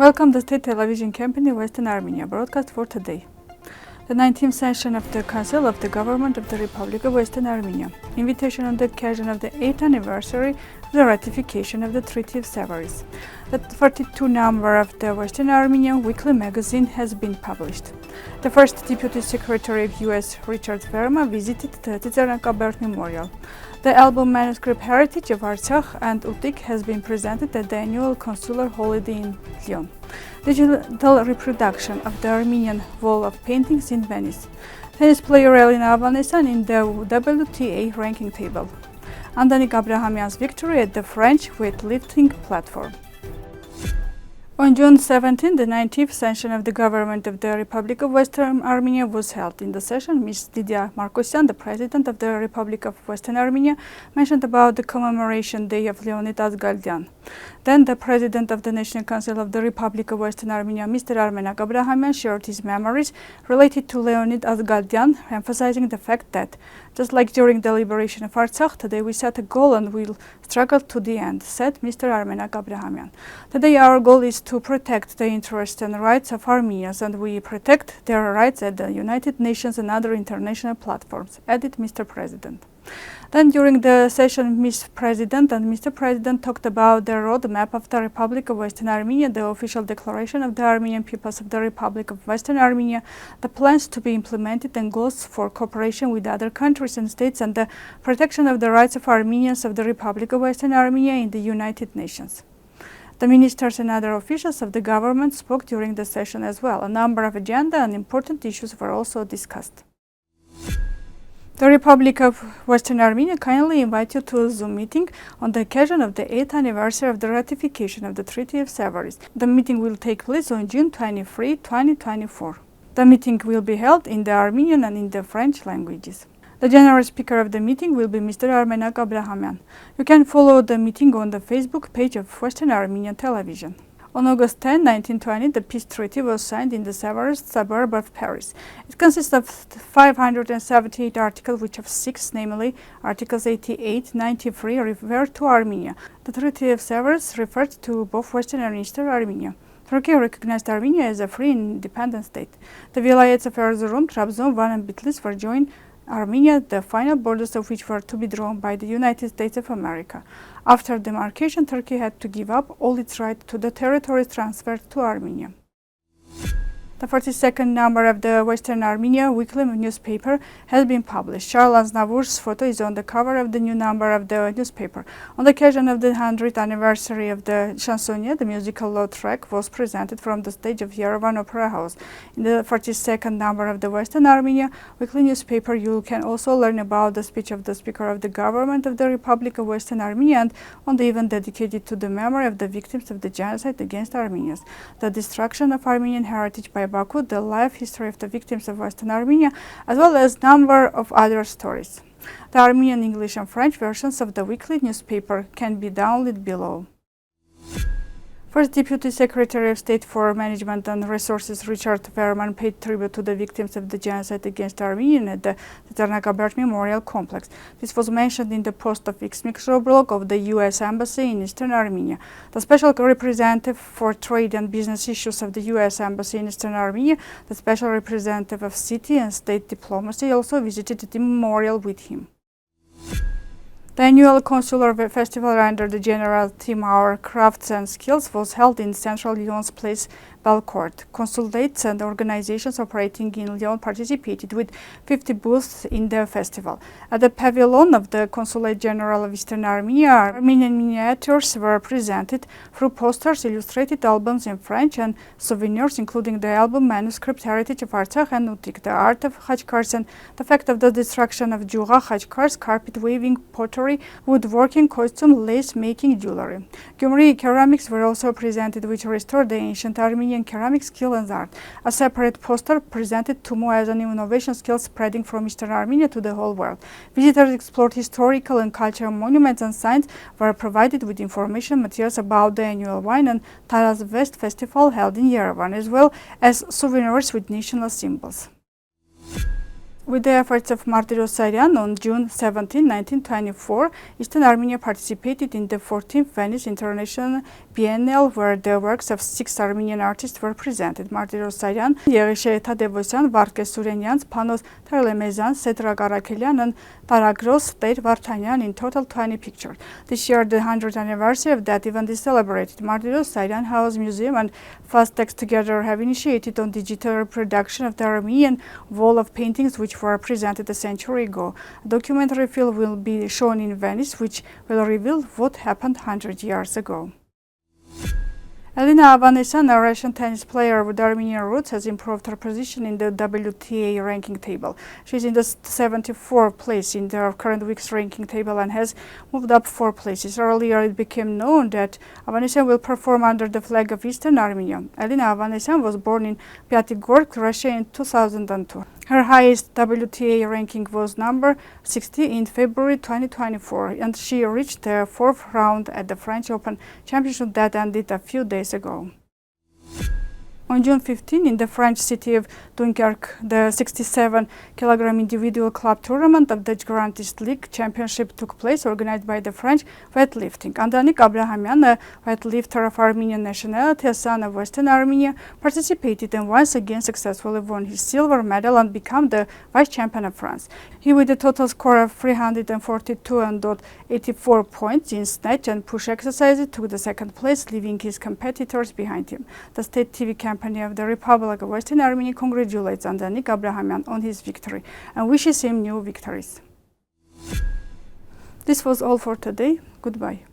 Welcome to the State Television Company Western Armenia broadcast for today. The 19th session of the Council of the Government of the Republic of Western Armenia. Invitation on the occasion of the 8th anniversary of the ratification of the Treaty of Sevres. The 42 number of the Western Armenian weekly magazine has been published. The first Deputy Secretary of U.S. Richard Verma visited the Tsitsernakaberd Memorial. The album Manuscript Heritage of Artsakh and Utik has been presented at the annual Consular holiday in Lyon. Digital reproduction of the Armenian wall of paintings in Venice. Tennis player Elina Avanesyan in the WTA ranking table. Andranik Aprahamian's victory at the French weightlifting platform. On June 17, the 19th session of the Government of the Republic of Western Armenia was held. In the session, Ms. Lydia Markosyan, the President of the Republic of Western Armenia, mentioned about the commemoration day of Leonid Azgaldian. Then the President of the National Council of the Republic of Western Armenia, Mr. Andranik Aprahamian, shared his memories related to Leonid Azgaldian, emphasizing the fact that, just like during the liberation of Artsakh, today we set a goal and will struggle to the end, said Mr. Andranik Aprahamian. Today our goal is to protect the interests and rights of Armenians, and we protect their rights at the United Nations and other international platforms, added Mr. President. Then during the session, Ms. President and Mr. President talked about the roadmap of the Republic of Western Armenia, the official declaration of the Armenian peoples of the Republic of Western Armenia, the plans to be implemented and goals for cooperation with other countries and states, and the protection of the rights of Armenians of the Republic of Western Armenia in the United Nations. The ministers and other officials of the government spoke during the session as well. A number of agenda and important issues were also discussed. The Republic of Western Armenia kindly invites you to a Zoom meeting on the occasion of the 8th anniversary of the ratification of the Treaty of Sevres. The meeting will take place on June 23, 2024. The meeting will be held in the Armenian and in the French languages. The general speaker of the meeting will be Mr. Andranik Aprahamian. You can follow the meeting on the Facebook page of Western Armenian Television. On August 10, 1920, the peace treaty was signed in the Sevres suburb of Paris. It consists of 578 articles, which of 6, namely Articles 88, 93, refer to Armenia. The Treaty of Sevres referred to both Western and Eastern Armenia. Turkey recognized Armenia as a free and independent state. The vilayets of Erzurum, Trabzon, Van, and Bitlis were joined Armenia, the final borders of which were to be drawn by the United States of America. After demarcation, Turkey had to give up all its right to the territories transferred to Armenia. The 42nd number of the Western Armenia weekly newspaper has been published. Charles Aznavour's photo is on the cover of the new number of the newspaper. On the occasion of the 100th anniversary of the Chansonnier, the musical law track was presented from the stage of Yerevan Opera House. In the 42nd number of the Western Armenia weekly newspaper, you can also learn about the speech of the Speaker of the Government of the Republic of Western Armenia and on the event dedicated to the memory of the victims of the genocide against Armenians, the destruction of Armenian heritage by Baku, the life history of the victims of Western Armenia, as well as a number of other stories. The Armenian, English and French versions of the weekly newspaper can be downloaded below. First Deputy Secretary of State for Management and Resources Richard Verma paid tribute to the victims of the genocide against Armenians at the Tsitsernakaberd Memorial Complex. This was mentioned in the post of X microblog of the U.S. Embassy in Eastern Armenia. The Special Representative for Trade and Business Issues of the U.S. Embassy in Eastern Armenia, the Special Representative of City and State Diplomacy, also visited the memorial with him. The annual Consular Festival under the general theme Our Crafts and Skills was held in central Lyon's Place Belcourt. Consulates and organizations operating in Lyon participated with 50 booths in the festival. At the pavilion of the Consulate General of Eastern Armenia, Armenian miniatures were presented through posters, illustrated albums in French, and souvenirs, including the album Manuscript Heritage of Artsakh and Utik, the art of khachkars and the fact of the destruction of Juga khachkars, carpet weaving, pottery, woodworking, costume, lace making, jewelry. Gyumri ceramics were also presented, which restored the ancient Armenian ceramic skill and art. A separate poster presented Tumu as an innovation skill spreading from Eastern Armenia to the whole world. Visitors explored historical and cultural monuments, and signs were provided with information materials about the annual Wine and Taras Vest Festival held in Yerevan, as well as souvenirs with national symbols. With the efforts of Martyr Osarian, on June 17, 1924, Eastern Armenia participated in the 14th Venice International Biennial, where the works of 6 Armenian artists were presented: Martyros Saryan, Yerevan, Varkes Suryanyan, Panos Terlemezyan, Sedra Garakelian, and Taragros State Vartanyan, in total 20 pictures. This year, the 100th anniversary of that event is celebrated. Martyros Saryan House Museum and Hostess together have initiated on digital reproduction of the Armenian wall of paintings which were presented a century ago. A documentary film will be shown in Venice, which will reveal what happened 100 years ago. Elina, Avanesyan, a Russian tennis player with Armenian roots, has improved her position in the WTA ranking table. She is in the 74th place in the current week's ranking table and has moved up 4 places. Earlier, it became known that Avanesyan will perform under the flag of Eastern Armenia. Elina Avanesyan was born in Pyatigorsk, Russia in 2002. Her highest WTA ranking was number 60 in February 2024, and she reached the 4th round at the French Open Championship that ended a few days ago. On June 15, in the French city of Dunkirk, the 67-kilogram individual club tournament of the Grand East League Championship took place, organized by the French Weightlifting. Andranik Aprahamian, a weightlifter of Armenian nationality, a son of Western Armenia, participated and once again successfully won his silver medal and became the vice champion of France. He, with a total score of 342.84 points in snatch and push exercises, took the second place, leaving his competitors behind him. The state TV company of the Republic of Western Armenia congratulates Andranik Aprahamian on his victory and wishes him new victories. This was all for today. Goodbye.